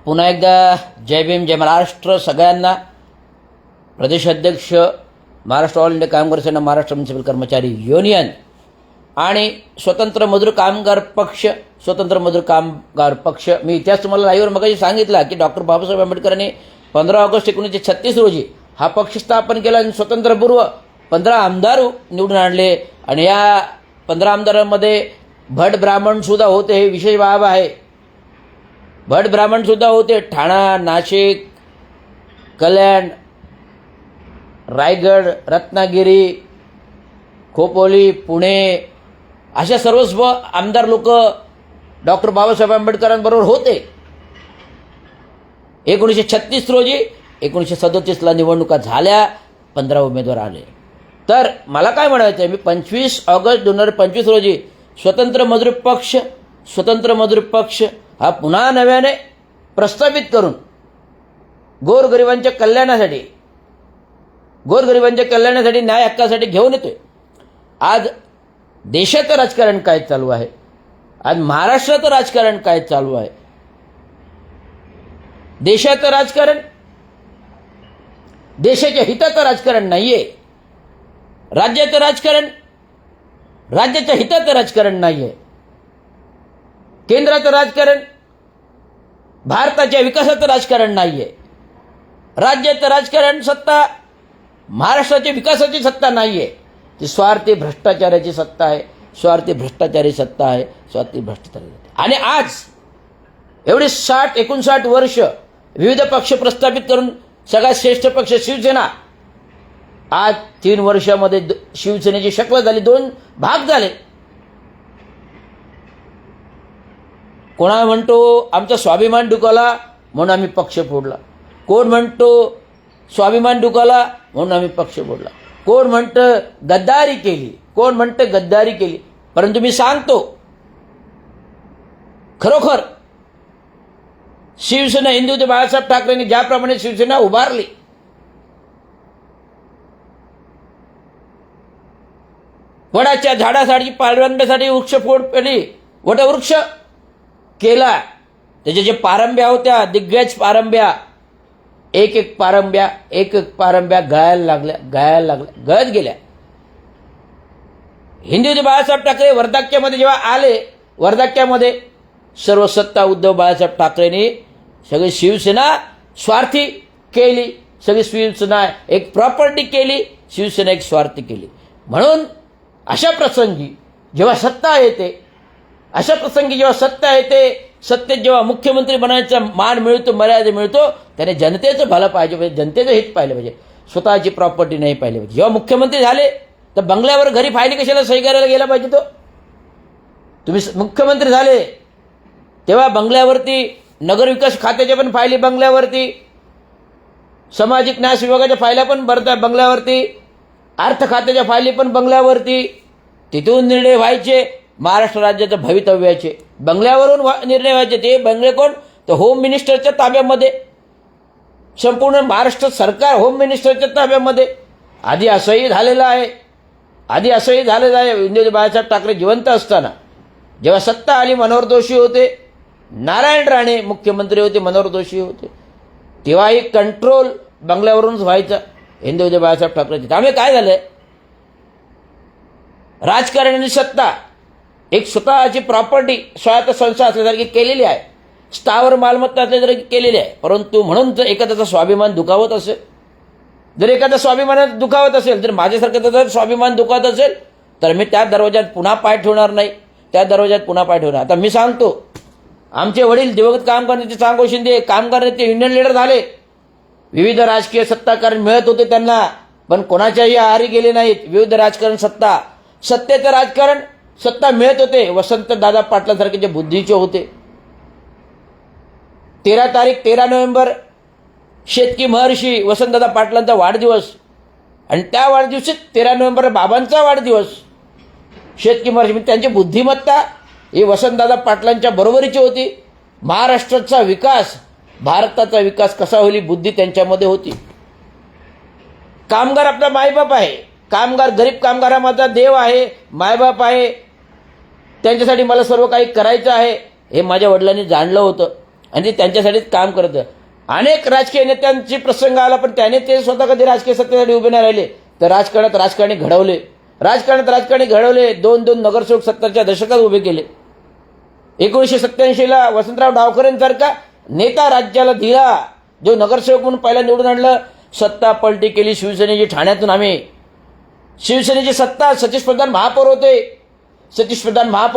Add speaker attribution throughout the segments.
Speaker 1: पुन्हा एकदा जय भीम जय महाराष्ट्र सगळ्यांना. प्रदेशाध्यक्ष महाराष्ट्र ऑल इंडिया कामगार सेना, महाराष्ट्र म्युनिसिपल कर्मचारी युनियन आणि स्वतंत्र मजूर कामगार पक्ष, स्वतंत्र मजूर कामगार पक्ष. मी इतिहास तुम्हाला लाईव्हवर मगाशी सांगितला की डॉक्टर बाबासाहेब आंबेडकरांनी 15 ऑगस्ट 1936 रोजी हा पक्ष स्थापन केला आणि स्वतंत्रपूर्व 15 आमदार निवडून आणले. आणि या 15 आमदारांमध्ये भट ब्राह्मण सुद्धा होते. हे विशेष बाब आहे. भट ब्राह्मण सुद्धा होते. ठाणा, नाशिक, कल्याण, रायगड, रत्नागिरी, खोपोली, पुणे अशा सर्वस्व आमदार लोक डॉक्टर बाबासाहेब आंबेडकरांबरोबर होते. 1936 रोजी 1937ला निवडणुका झाल्या, 15 उमेदवार आले. तर मला काय म्हणायचं आहे, मी 25 ऑगस्ट 2025 रोजी स्वतंत्र मजूर पक्ष हा पुन्हा नव्याने प्रस्थापित करून गोरगरिबांच्या कल्याणासाठी न्याय हक्कासाठी घेऊन येतोय. आज देशाचं राजकारण काय चालू आहे, आज महाराष्ट्राचं राजकारण काय चालू आहे. देशाचं राजकारण, देशाच्या हिताचं राजकारण नाहीये. राज्याचं राजकारण, राज्याच्या हिताचं राजकारण नाहीये. केंद्राचं राजकारण, भारताच्या विकासाचं राजकारण नाहीये. राज्याचं राजकारण, सत्ता महाराष्ट्राच्या विकासाची सत्ता नाहीये. ती स्वार्थी भ्रष्टाचाराची सत्ता आहे, स्वार्थी भ्रष्टाचारी सत्ता आहे, स्वार्थी भ्रष्टाचारी. आणि आज एवढी 59 वर्ष विविध पक्ष प्रस्थापित करून सगळ्यात श्रेष्ठ पक्ष शिवसेना, आज 3 वर्षामध्ये शिवसेनेची शक्ल झाली, 2 भाग झाले. कोणा म्हणतो आमचा स्वाभिमान दुखावला म्हणून आम्ही पक्ष फोडला, कोण म्हणतो स्वाभिमान दुखावला म्हणून आम्ही पक्ष फोडला, कोण म्हणतं गद्दारी केली, कोण म्हणतं गद्दारी केली. परंतु मी सांगतो, खरोखर शिवसेना, हिंदुत्व बाळासाहेब ठाकरेंनी ज्याप्रमाणे शिवसेना उभारली, वडाच्या झाडासाठी, पाळवंब्यासाठी वृक्षफोड केली, वटवृक्ष केला. त्याच्या जे पारंब्या होत्या, दिग्गज पारंब्या, एक एक पारंब्या गळत गेल्या. हिंदुत्व बाळासाहेब ठाकरे वर्धाक्यामध्ये जेव्हा आले, वर्धाक्यामध्ये सर्व सत्ता उद्धव बाळासाहेब ठाकरेंनी सगळी शिवसेना स्वार्थी केली, सगळी शिवसेना एक प्रॉपर्टी केली, शिवसेना एक स्वार्थी केली. म्हणून अशा प्रसंगी जेव्हा सत्ता येते, सत्तेत जेव्हा मुख्यमंत्री बनायचा मान मिळतो, मर्यादा मिळतो, त्याने जनतेचं भलं पाहिजे, जनतेचं हित पाहिलं पाहिजे, स्वतःची प्रॉपर्टी नाही पाहिली पाहिजे. जेव्हा मुख्यमंत्री झाले तर बंगल्यावर घरी फायली कशाला सही करायला गेला पाहिजे. तो तुम्ही मुख्यमंत्री झाले तेव्हा बंगल्यावरती नगरविकास खात्याच्या पण फायली बंगल्यावरती, सामाजिक न्याय विभागाच्या फायल्या पण भरतात बंगल्यावरती, अर्थ खात्याच्या फायली पण बंगल्यावरती. तिथून निर्णय व्हायचे महाराष्ट्र राज्याच्या भवितव्याचे, बंगल्यावरून निर्णय व्हायचे. ते बंगले कोण, तर होम मिनिस्टरच्या ताब्यामध्ये, संपूर्ण महाराष्ट्र सरकार होम मिनिस्टरच्या ताब्यामध्ये. आधी असंही झालेलं आहे. हिंदुत्व बाळासाहेब ठाकरे जिवंत असताना जेव्हा सत्ता आली, मनोहर जोशी होते, नारायण राणे मुख्यमंत्री होते, मनोहर जोशी होते, तेव्हाही कंट्रोल बंगल्यावरूनच व्हायचा हिंदुत्व बाळासाहेब ठाकरे. त्यामुळे काय झालंय, राजकारण आणि सत्ता एक स्वतःची प्रॉपर्टी, स्वायत्त संस्था असल्यासारखी केलेली आहे, स्थावर मालमत्ता असल्यासारखी केलेली आहे. परंतु म्हणून जर एखाद्याचा स्वाभिमान दुखावत असेल, जर माझ्यासारखं जर स्वाभिमान दुखावत असेल, तर मी त्या दरवाज्यात पुन्हा पाय ठेवणार नाही, आता मी सांगतो, आमचे वडील दिवंगत कामगार नेते चांगो शिंदे कामगार नेते, युनियन लीडर झाले. विविध राजकीय सत्ताकारण मिळत होते त्यांना, पण कोणाच्याही आहारी गेले नाहीत. विविध राजकारण, सत्तेचं राजकारण, सत्ता मिळत होते. वसंतदादा पाटलांसारखे जे बुद्धीचे होते. 13 नोव्हेंबर शेतकी महर्षी वसंतदादा पाटलांचा वाढदिवस, आणि त्या वाढदिवशी 13 नोव्हेंबर बाबांचा वाढदिवस. शेतकी महर्षी त्यांची बुद्धिमत्ता ही वसंतदादा पाटलांच्या बरोबरीची होती. महाराष्ट्राचा विकास, भारताचा विकास कसा होईल, बुद्धी त्यांच्यामध्ये होती. कामगार आपला मायबाप आहे, गरीब कामगार हा माझा देव आहे, मायबाप आहे. त्यांच्यासाठी मला सर्व काही करायचं आहे हे माझ्या वडिलांनी जाणलं होतं. आणि ते त्यांच्यासाठीच काम करतं. अनेक राजकीय नेत्यांची प्रसंग आला, पण त्याने ते स्वतः कधी राजकीय सत्तेसाठी उभे नाही राहिले. तर राजकारणी घडवले. दोन नगरसेवक 70च्या दशकात उभे केले. 1987ला वसंतराव डावखरेंसारखा नेता राज्याला दिला, जो नगरसेवक म्हणून पहिला निवडून आणलं. सत्ता पलटी केली शिवसेनेची. ठाण्यातून आम्ही शिवसेनेची सत्ता, सतीश प्रधान महापौर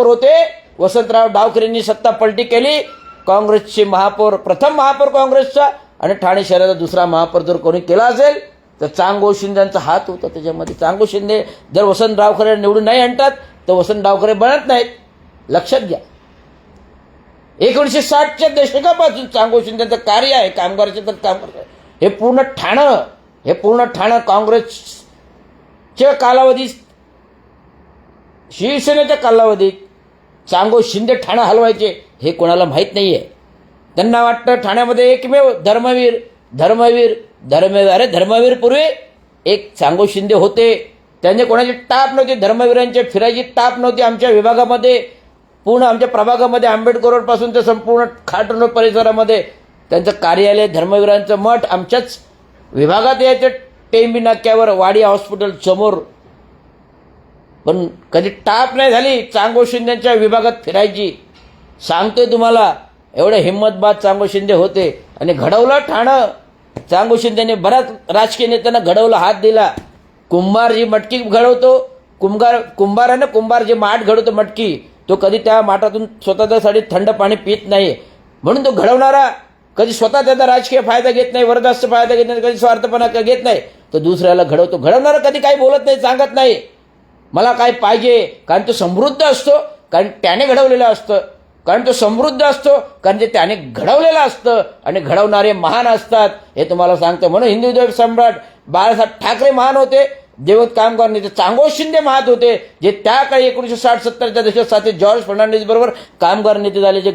Speaker 1: होते. वसंतराव डावखरेंनी सत्ता पलटी केली. काँग्रेसचे महापौर, प्रथम महापौर काँग्रेसचा, आणि ठाणे शहराचा दुसरा महापौर जर कोणी केला असेल तर चांगो शिंदेचा हात होता त्याच्यामध्ये. चांगो शिंदे जर वसंत डावखरे निवडून नाही आणतात तर वसंत डावखरे बनत नाहीत. लक्षात घ्या. 1960च्या दशकापासून चांगो शिंदेचं कार्य आहे. कामगाराचे तर काम करतात. हे पूर्ण ठाणं काँग्रेसच्या कालावधीत, शिवसेनेच्या कालावधीत चांगो शिंदे ठाणं हलवायचे हे कोणाला माहीत नाही आहे. त्यांना वाटतं ठाण्यामध्ये एकमेव धर्मवीर पूर्वी एक चांगो शिंदे होते. त्यांचे कोणाची टाप नव्हती. धर्मवीरांची फिरायची टाप नव्हती. आमच्या विभागामध्ये, पूर्ण आमच्या प्रभागामध्ये, आंबेडकर रोडपासून ते संपूर्ण खाटण रोड परिसरामध्ये त्यांचं कार्यालय, धर्मवीरांचं मठ आमच्याच विभागात यायचं. टेंबी नाक्यावर, वाडी हॉस्पिटल समोर. पण कधी टाप नाही झाली चांगो शिंदेच्या विभागात फिरायची. सांगतोय तुम्हाला, एवढे हिम्मतबाज चांगो शिंदे होते. आणि घडवलं ठाणं. चांगो शिंदेने बऱ्याच राजकीय नेत्यांना घडवलं, हात दिला. कुंभार जी मटकी घडवतो, कुंभार जे माठ घडवतो मटकी, तो कधी त्या माठातून स्वतःसाठी थंड पाणी पित नाही. म्हणून तो घडवणारा कधी स्वतः त्याचा राजकीय फायदा घेत नाही, वरदस्त फायदा घेत नाही, कधी स्वार्थपणा घेत नाही. तो दुसऱ्याला घडवतो. घडवणारा कधी काही बोलत नाही, सांगत नाही मला काय पाहिजे, कारण तो समृद्ध असतो, कारण त्याने घडवलेलं असतं. कारण तो समृद्ध असतो, कारण ते त्याने घडवलेलं असतं. आणि घडवणारे महान असतात, हे तुम्हाला सांगतो. म्हणून हिंदू सम्राट बाळासाहेब ठाकरे महान होते. देवत कामगार नेते चांगो शिंदे महान होते, जे त्या काळी 1960-70च्या दशकात साथी जॉर्ज फर्नांडिस बरोबर कामगार नेते झाले. जे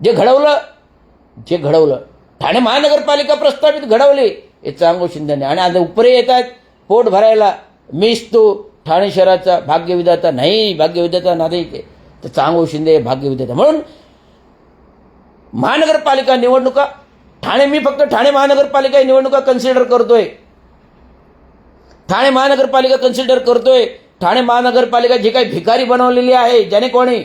Speaker 1: घडवलं ठाणे महानगरपालिका प्रस्थापित घडवली हे चांगो शिंदेने. आणि आता उपरे येत आहेत पोट भरायला. मीच तो ठाणे शहराचा भाग्यविधाता नाही, भाग्यविधाता नाही ते, तर चांगो शिंदे भाग्यविधाता. म्हणून महानगरपालिका निवडणुका मी फक्त ठाणे महानगरपालिका निवडणुका कन्सिडर करतोय. ठाणे महानगरपालिका जी काही भिकारी बनवलेली आहे, ज्याने कोणी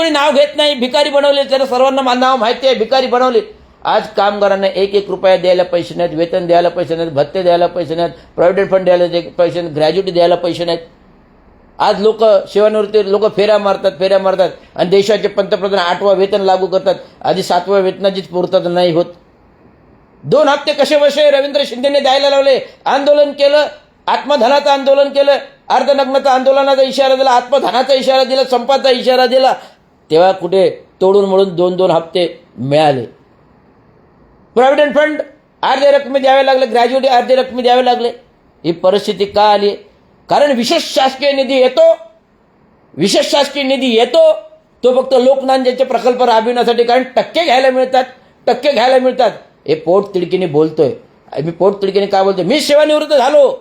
Speaker 1: नाव घेत नाही, भिकारी बनवले, त्याला सर्वांना नाव माहिती आहे, भिकारी बनवले. आज कामगारांना 1-1 रुपया द्यायला पैसे नाहीत, वेतन द्यायला पैसे नाहीत, भत्ते द्यायला पैसे नाहीत, प्रॉव्हिडंट फंड द्यायला पैसे नाहीत, ग्रॅज्युटी द्यायला पैसे नाहीत. आज सेवानिवृत्ती लोक फेऱ्या मारतात आणि देशाचे पंतप्रधान 8वं वेतन लागू करतात. आधी 7व्या वेतनाचीच पूर्तता नाही होत. 2 हप्ते कसे रवींद्र शिंदेने द्यायला लावले. आंदोलन केलं, आत्मधनाचं आंदोलन केलं, अर्धनग्नता आंदोलनाचा इशारा दिला, आत्मधनाचा इशारा दिला, संपाचा इशारा दिला. तेव्हा कुठे तोडून मोडून 2-2 हप्ते मिळाले. प्रॉव्हिडंट फंड अर्धे रकमे द्यावे लागले, ग्रॅज्युटी अर्धे रकमे द्यावे लागले. ही परिस्थिती का आली? कारण विशेष शासकीय निधी येतो तो फक्त लोकनांजाचे प्रकल्प राबविण्यासाठी. कारण टक्के घ्यायला मिळतात. हे पोट तिडकीने बोलतोय. मी पोट तिडकीने काय बोलतोय? मी सेवानिवृत्त झालो,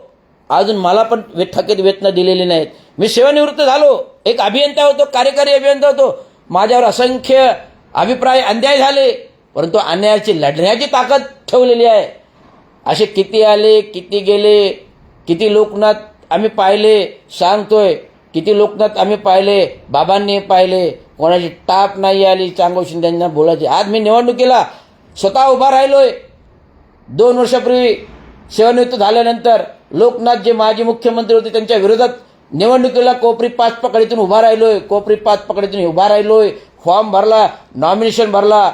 Speaker 1: अजून मला पण थकीत वेतनं दिलेली नाहीत. मी सेवानिवृत्त झालो, एक अभियंता होतो, कार्यकारी अभियंता होतो. माझ्यावर असंख्य अभिप्राय अन्याय झाले, परंतु अन्यायाची लढण्याची ताकद ठेवलेली आहे. असे किती आले, किती गेले, किती लोकनाथ आम्ही पाहिले. सांगतोय, किती लोकनाथ आम्ही पाहिले, बाबांनी पाहिले. कोणाची टाप नाही आली चांगो शिंदेंना बोलायची. आज मी निवडणुकीला स्वतः उभा राहिलोय. 2 वर्षापूर्वी सेवानिवृत्त झाल्यानंतर लोकनाथ जे माजी मुख्यमंत्री होते त्यांच्या विरोधात निवडणुकीला कोपरी 5 पकडीतून उभा राहिलोय. फॉर्म भरला, नॉमिनेशन भरला.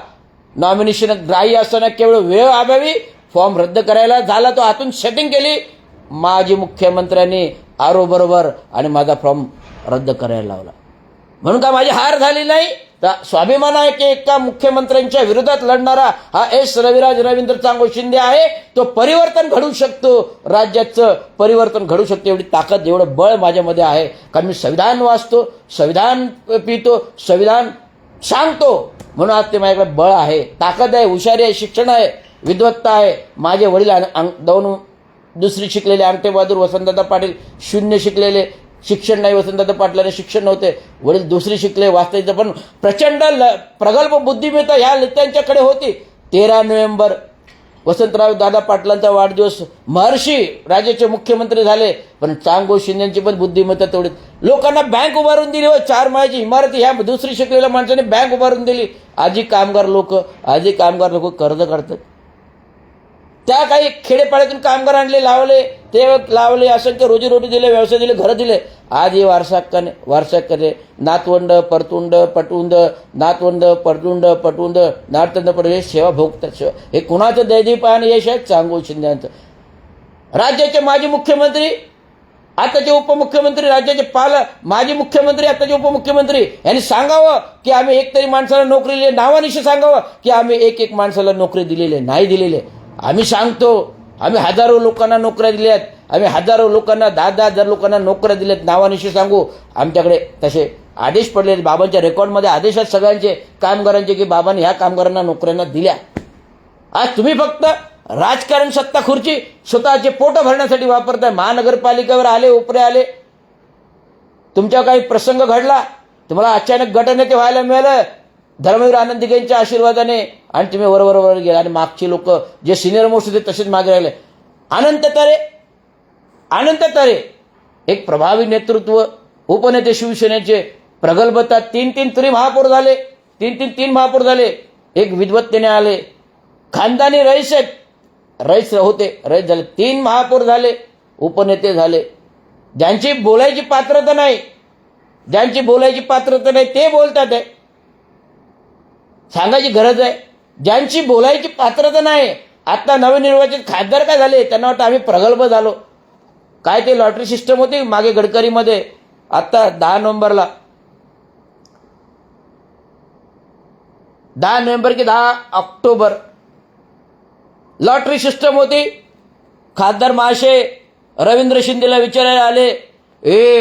Speaker 1: नॉमिनेशन ग्राह्य असताना केवळ वेळ अभावी फॉर्म रद्द करायला झाला. तो हातून सेटिंग केली माजी मुख्यमंत्र्यांनी आरो बरोबर आणि माझा फॉर्म रद्द करायला लावला. म्हणून का माझी हार झाली नाही? तर स्वाभिमान आहे की एका मुख्यमंत्र्यांच्या विरोधात लढणारा हा रविराज रवींद्र चांगो शिंदे आहे. तो परिवर्तन घडवू शकतो, राज्याचं परिवर्तन घडवू शकतो. एवढी ताकद, एवढं बळ माझ्यामध्ये आहे. कारण मी संविधान वाचतो, संविधान पितो, संविधान सांगतो. म्हणून आज ते माझ्याकडे बळ आहे, ताकद आहे, हुशारी आहे, शिक्षण आहे, विद्वत्ता आहे. माझे वडील 2 दुसरी शिकलेले अंगठे बहादूर वसंतदादा पाटील 0 शिकलेले. शिक्षण नाही, वसंतदादा पाटलांना शिक्षण नव्हते, वडील दुसरी शिकले, वाचता पण प्रचंड प्रगल्भ बुद्धिमत्ता ह्या नेत्यांच्याकडे होती. 13 नोव्हेंबर वसंतराव दादा पाटलांचा वाढदिवस, महर्षी राज्याचे मुख्यमंत्री झाले, पण चांगो शिंदेची पण बुद्धिमत्ता तेवढी. लोकांना बँक उभारून दिली हो, 4 माळ्याची इमारती ह्या दुसरी शिकलेल्या माणसाने बँक उभारून दिली. आजही कामगार लोक कर्ज काढतात. त्या काही खेडेपाड्यातून कामगार आणले, लावले, ते लावले, असंख्य रोजीरोटी दिले, व्यवसाय दिले, घरं दिले. आज हे वारसाहक्काने नातवंड परतुंड पटुंड, नातवंड परतुंड पटुंड, नातवंड पटुंड सेवा भोगतात. हे कुणाचं दैदीपान यश आहे? चांगो शिंदेचं. राज्याचे माजी मुख्यमंत्री, आताचे उपमुख्यमंत्री, राज्याचे माजी मुख्यमंत्री, आताचे उपमुख्यमंत्री यांनी सांगावं की आम्ही एक तरी माणसाला नोकरी दिली, नावानिशी सांगावं की आम्ही एक माणसाला नोकरी दिलेली नाही दिलेली. आम्ही सांगतो, आम्ही हजारो लोकांना नोकऱ्या दिल्यात, आम्ही हजारो लोकांना 10,000 लोकांना नोकऱ्या दिल्यात, नावानिशी सांगू. आमच्याकडे तसे आदेश पडले, बाबांच्या रेकॉर्डमध्ये आदेश आहेत सगळ्यांचे कामगारांचे की बाबांनी ह्या कामगारांना नोकऱ्यांना दिल्या. आज तुम्ही फक्त राजकारण, सत्ता, खुर्ची स्वतःचे पोट भरण्यासाठी वापरताय. महानगरपालिकेवर आले, उपरे आले, तुमच्या काही प्रसंग घडला, तुम्हाला अचानक गटनेते व्हायला मिळालं धर्मवीर आनंद दिघेंच्या आशीर्वादाने, आणि तुम्ही वर गेला. आणि मागची लोक जे सिनियर मोस्ट होते तसेच मागे राहिले. अनंत तरे एक प्रभावी नेतृत्व, उपनेते शिवसेनेचे, प्रगल्भता, 3 तरी महापौर झाले, 3 महापौर झाले. एक विद्वत्तेने आले, खानदानी रईस होते, रईस झाले, 3 महापौर झाले, उपनेते झाले. ज्यांची बोलायची पात्रता नाही ते बोलतात आहे, सांगायची गरज आहे. ज्यांची बोलायची पात्रता नाही, आता नवनिर्वाचित खासदार काय झाले, त्यांना वाटतं आम्ही प्रगल्भ झालो. काय ते लॉटरी सिस्टम होती मागे गडकरीमध्ये, आता 10 नोव्हेंबर की 10 ऑक्टोबर लॉटरी सिस्टम होती. खासदार महाशय रवींद्र शिंदेला विचारायला आले,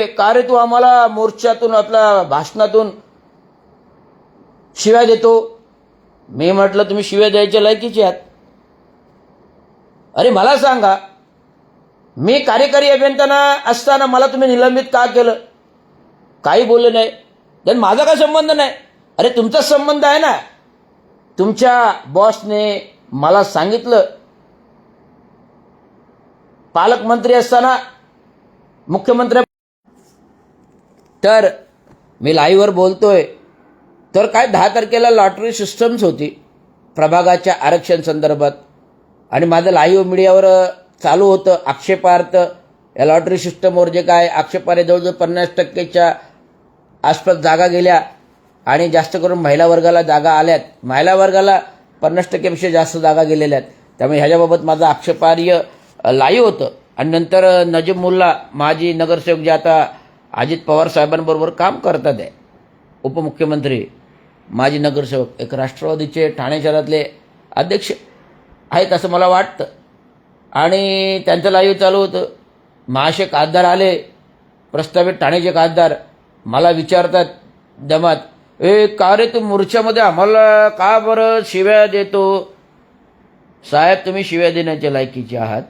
Speaker 1: का रे तू आम्हाला मोर्चातून, आपल्या भाषणातून शिव्या देतो? मी म्हटलं तुम्ही शिव्या द्यायच्या लायकीचे आहात. अरे मला सांगा, मी कार्यकारी अभियंता असताना मला तुम्ही निलंबित का केलं? काही बोलले नाही. तर माझा काय संबंध नाही? अरे तुमचा संबंध आहे ना. तुमच्या बॉसने मला सांगितलं, पालकमंत्री असताना, मुख्यमंत्री, तर मी लाईव्हवर बोलतोय, तर काय 10 तारखेला लॉटरी सिस्टम्स होती प्रभागाच्या आरक्षण संदर्भात, आणि माझं लाईव्ह मीडियावर चालू होतं आक्षेपार्थ या लॉटरी सिस्टमवर. जे काय आक्षेपार्ह, जवळजवळ 50% आसपास जागा गेल्या, आणि जास्त करून महिला वर्गाला जागा आल्यात. महिला वर्गाला 50%पेक्षा जास्त जागा गेलेल्या आहेत. त्यामुळे ह्याच्याबाबत माझं आक्षेपार्ह लाईव्ह होतं. आणि नंतर नजीब मुल्ला, माजी नगरसेवक, जे आता अजित पवार साहेबांबरोबर काम करतात आहे, उपमुख्यमंत्री, माजी नगरसेवक, एक राष्ट्रवादीचे ठाणे शहरातले अध्यक्ष आहेत असं मला वाटतं, आणि त्यांचं लाईव्ह चालू होतं. महाशय खासदार आले, प्रस्तावित ठाणेचे खासदार, मला विचारतात दमात, का रे तू मोर्चामध्ये आम्हाला का बरं शिव्या देतो? साहेब तुम्ही शिव्या देण्याच्या लायकीचे आहात?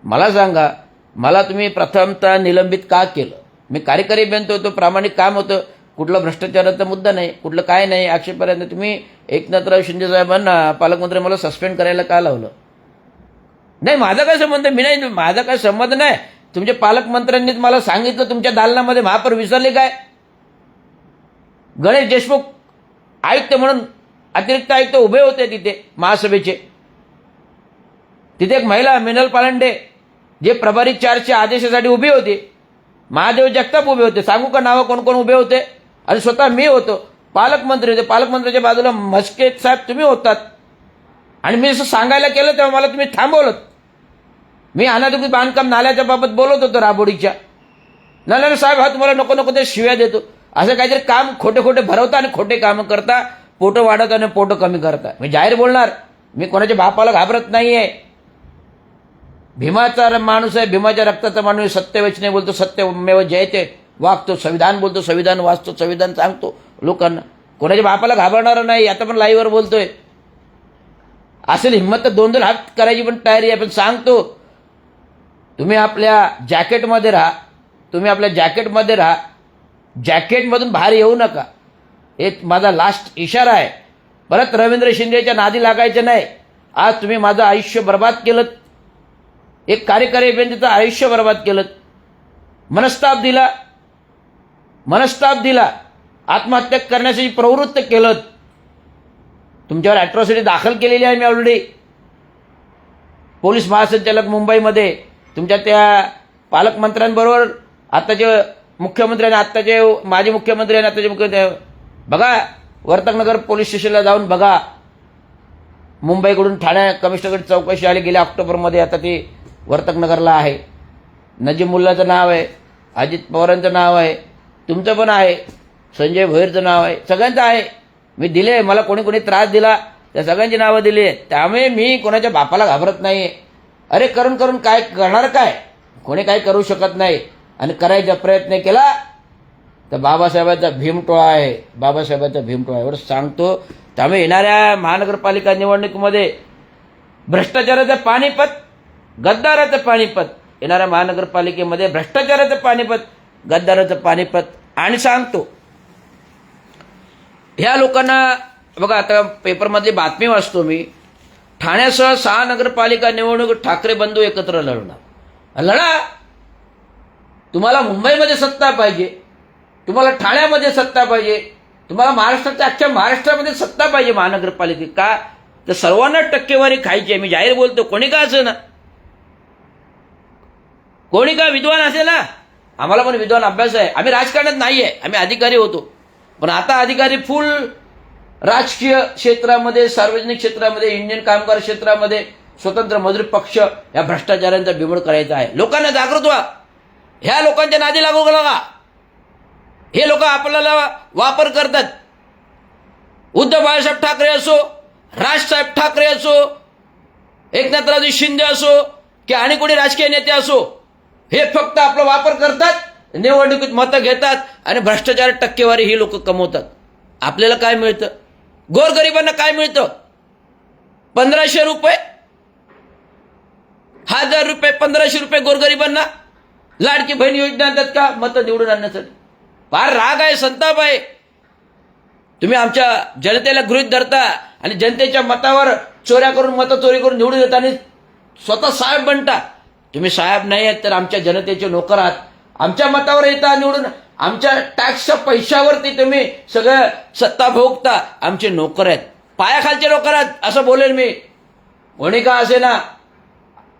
Speaker 1: मला सांगा, मला तुम्ही प्रथमतः निलंबित का केलं? मी कार्यकारी अभियंता होतो, प्रामाणिक काम होतं, कुठला भ्रष्टाचाराचा मुद्दा नाही, कुठलं काय नाही. आक्षेपार्ह तुम्ही एकनाथराव शिंदे साहेबांना, पालकमंत्री, मला सस्पेंड करायला का लावलं? नाही, माझा काय संबंध? माझा काय संबंध नाही. तुमच्या पालकमंत्र्यांनीच मला सांगितलं, तुमच्या दालनामध्ये महापौर विसरले काय? गणेश देशमुख आयुक्त म्हणून, अतिरिक्त आयुक्त उभे होते तिथे महासभेचे. तिथे एक महिला मिनल पालंडे, जे प्रभारी 4च्या आदेशासाठी उभी होती, महादेव जगताप उभे होते. सांगू का नावं कोण कोण उभे होते? आणि स्वतः मी होतो, पालकमंत्री होते. पालकमंत्र्याच्या बाजूला मस्के साहेब तुम्ही होतात, आणि मी असं सांगायला केलं तेव्हा मला तुम्ही थांबवलं. मी अनाधिकृत बांधकाम नाल्याच्या बाबत बोलत होतो, राबोडीच्या. नाही साहेब, हा तुम्हाला नको ते शिव्या देतो, असं काहीतरी काम खोटे भरवता आणि खोटे कामं करता, पोटं वाढवता आणि पोटं कमी करता. मी जाहीर बोलणार, मी कोणाच्या बापाला घाबरत नाहीये. भीमाचा माणूस आहे, भीमाच्या रक्ताचा माणूस, सत्यवचने बोलतो, सत्यमेव जयते, वागतो, संविधान बोलतो, संविधान वाचतो, संविधान सांगतो लोकांना. कोणाच्या बापाला घाबरणार नाही. आता पण लाईव्हवर बोलतोय. असेल हिंमत तर 2-2 हात करायची पण तयारी आहे. पण सांगतो, तुम्ही आपल्या जॅकेटमध्ये राहा, तुम्ही आपल्या जॅकेटमध्ये राहा, जॅकेटमधून बाहेर येऊ नका. एक माझा लास्ट इशारा आहे. परत रवींद्र शिंदेच्या नादी लागायचं नाही. आज तुम्ही माझं आयुष्य बर्बाद केलं, एक कार्यकारी अभियंत्याचं आयुष्य बर्बाद केलं, मनस्ताप दिला, आत्महत्या करण्यासाठी प्रवृत्त केलं. तुमच्यावर ॲट्रॉसिटी दाखल केलेली आहे मी ऑलरेडी. पोलीस महासंचालक मुंबईमध्ये तुमच्या त्या पालकमंत्र्यांबरोबर आत्ताचे मुख्यमंत्री आणि आत्ताचे माजी मुख्यमंत्री आणि आत्ताचे मुख्यमंत्री बघा, वर्तकनगर पोलीस स्टेशनला जाऊन बघा. मुंबईकडून ठाणे कमिशनरकडे चौकशी आली गेल्या ऑक्टोबरमध्ये. आता ती वर्तकनगरला आहे. नजीम मुल्लाचं नाव आहे, अजित पवारांचं नाव आहे, तुमचं पण आहे, संजय भोईरचं नाव आहे, सगळ्यांचं आहे. मी दिले, मला कोणी त्रास दिला त्या सगळ्यांची नावं दिली आहेत. त्यामुळे मी कोणाच्या बापाला घाबरत नाही. अरे करून काय करणार, काय कोणी काही करू शकत नाही. आणि करायचा प्रयत्न केला तर बाबासाहेबांचा भीमटोळा आहे, बाबासाहेबांचा भीमटोळा एवढं सांगतो. त्यामुळे येणाऱ्या महानगरपालिका निवडणुकीमध्ये भ्रष्टाचाराचं पानिपत, गद्दाराचं पानिपत, येणाऱ्या महानगरपालिकेमध्ये भ्रष्टाचाराचं पानिपत, गद्दाराचं पानिपत. आणि सांगतो ह्या लोकांना बघा, आता पेपरमधली बातमी वाचतो मी, ठाण्यासह 6 नगरपालिका निवडणूक ठाकरे बंधू एकत्र लढणार. लढा. तुम्हाला मुंबईमध्ये सत्ता पाहिजे, तुम्हाला ठाण्यामध्ये सत्ता पाहिजे, तुम्हाला महाराष्ट्राच्या अख्ख्या महाराष्ट्रामध्ये सत्ता पाहिजे महानगरपालिकेत. का तर सर्वांना टक्केवारी खायची आहे. मी जाहीर बोलतो, कोणी का असे ना, कोणी का विद्वान असे ना, आम्हाला पण विद्वान अभ्यास आहे. आम्ही राजकारणात नाही आहे, आम्ही अधिकारी होतो. पण आता अधिकारी फुल राजकीय क्षेत्रामध्ये, सार्वजनिक क्षेत्रामध्ये, इंडियन कामगार क्षेत्रामध्ये स्वतंत्र मजूर पक्ष या भ्रष्टाचारांचा बिमोड करायचा आहे. लोकांना जागृत व्हा. ह्या लोकांच्या नादी लागू नका. हे लोक आपल्याला वापर करतात. उद्धव बाळासाहेब ठाकरे असो, राजसाहेब ठाकरे असो, एकनाथराव शिंदे असो की आणि कोणी राजकीय नेते असो, हे फक्त आपला वापर करतात, निवडणुकीत मतं घेतात आणि भ्रष्टाचार टक्केवारी ही लोक कमवतात. आपल्याला काय मिळतं? गोरगरिबांना काय मिळतं? 1500 रुपये, 1000 रुपये, 1500 रुपये गोरगरिबांना. लाडकी बहीण योजना आणतात का मतं निवडून आणण्यासाठी? फार राग आहे, संताप आहे. तुम्ही आमच्या जनतेला गृहीत धरता आणि जनतेच्या मतावर चोऱ्या करून, मतं चोरी करून निवडून देता आणि स्वतः साहेब बनता. तुम्ही साहेब नाही आहेत तर आमच्या जनतेचे नोकर आहात. आमच्या मतावर येता निवडून, आमच्या टॅक्सच्या पैशावरती तुम्ही सगळं सत्ता भोगता. आमचे नोकर आहेत, पायाखालचे नोकर आहेत असं बोलेल मी. कोणी का असे ना,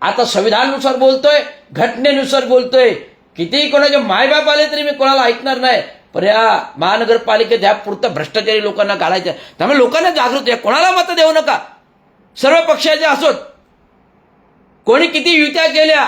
Speaker 1: आता संविधानानुसार बोलतोय, घटनेनुसार बोलतोय. कितीही कोणाचे मायबाप आले तरी मी कोणाला ऐकणार नाही. पण या महानगरपालिकेत ह्या पुरतं भ्रष्टाचारी लोकांना काढायचं. त्यामुळे लोकांना जागृत आहे. कोणाला मतं देऊ नका. सर्व पक्षाचे असोत. कोणी किती युत्या केल्या,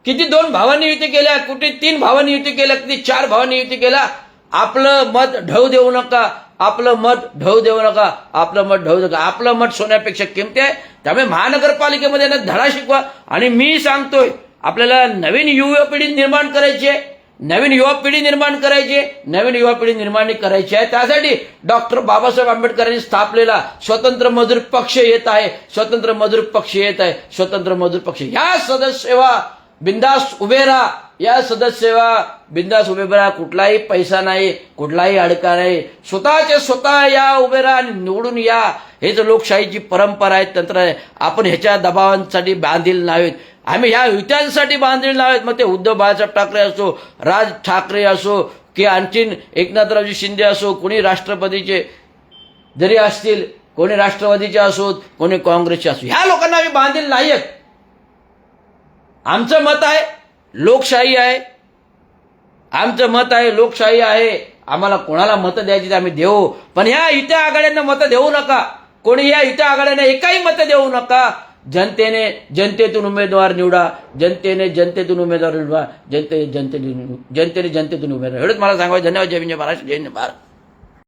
Speaker 1: किती 2 भावांनी युती केल्या, कुठे 3 भावांनी युती केल्या, किती 4 भावांनी युती केल्या. आपलं मत ढवू देऊ नका. आपलं मत ढवू देऊ नका. आपलं मत ढवू नका. आपलं मत सोन्यापेक्षा किमती आहे. त्यामुळे महानगरपालिकेमध्ये धडा शिकवा. आणि मी सांगतोय, आपल्याला नवीन युवा पिढी निर्माण करायची आहे, नवीन युवा पिढी निर्माण करायची आहे, नवीन युवा पिढी निर्माण करायची आहे. त्यासाठी डॉक्टर बाबासाहेब आंबेडकरांनी स्थापलेला स्वतंत्र मजूर पक्ष येत आहे. स्वतंत्र मजूर पक्ष येत आहे. स्वतंत्र मजूर पक्ष. या सदस्यसेवा बिंदास उभे राहा. या सदस्यसेवा बिंदास उभे राहा. कुठलाही पैसा नाही, कुठलाही अडका नाही. स्वतःचे स्वतः या उभे राहा आणि निवडून या. हेच लोकशाहीची परंपरा आहे, तंत्र आहे. आपण ह्याच्या दबावांसाठी बांधील नाहीत. आम्ही ह्या युत्यांसाठी बांधील नाहीत. मग ते उद्धव बाळासाहेब ठाकरे असो, राज ठाकरे असो की आणखीन एकनाथरावजी शिंदे असो, कोणी राष्ट्रपतीचे जरी असतील, कोणी राष्ट्रवादीचे असोत, कोणी काँग्रेसचे असो, ह्या लोकांना आम्ही बांधील नाही आहेत. आमचं मत आहे लोकशाही आहे. आमचं मत आहे लोकशाही आहे. आम्हाला कोणाला मतं द्यायची तर आम्ही देऊ. पण ह्या युत्या आघाड्यांना मतं देऊ नका. कोणी या युत्या आघाड्यांना एकही मतं देऊ नका. जनतेतून उमेदवार निवडा. जनतेतून उमेदवार निवडा. जनतेने जनतेतून उमेदवार. एवढंच मला सांगायचं. धन्यवाद. जय हिंद, जय महाराष्ट्र, जय हिंद, भारत.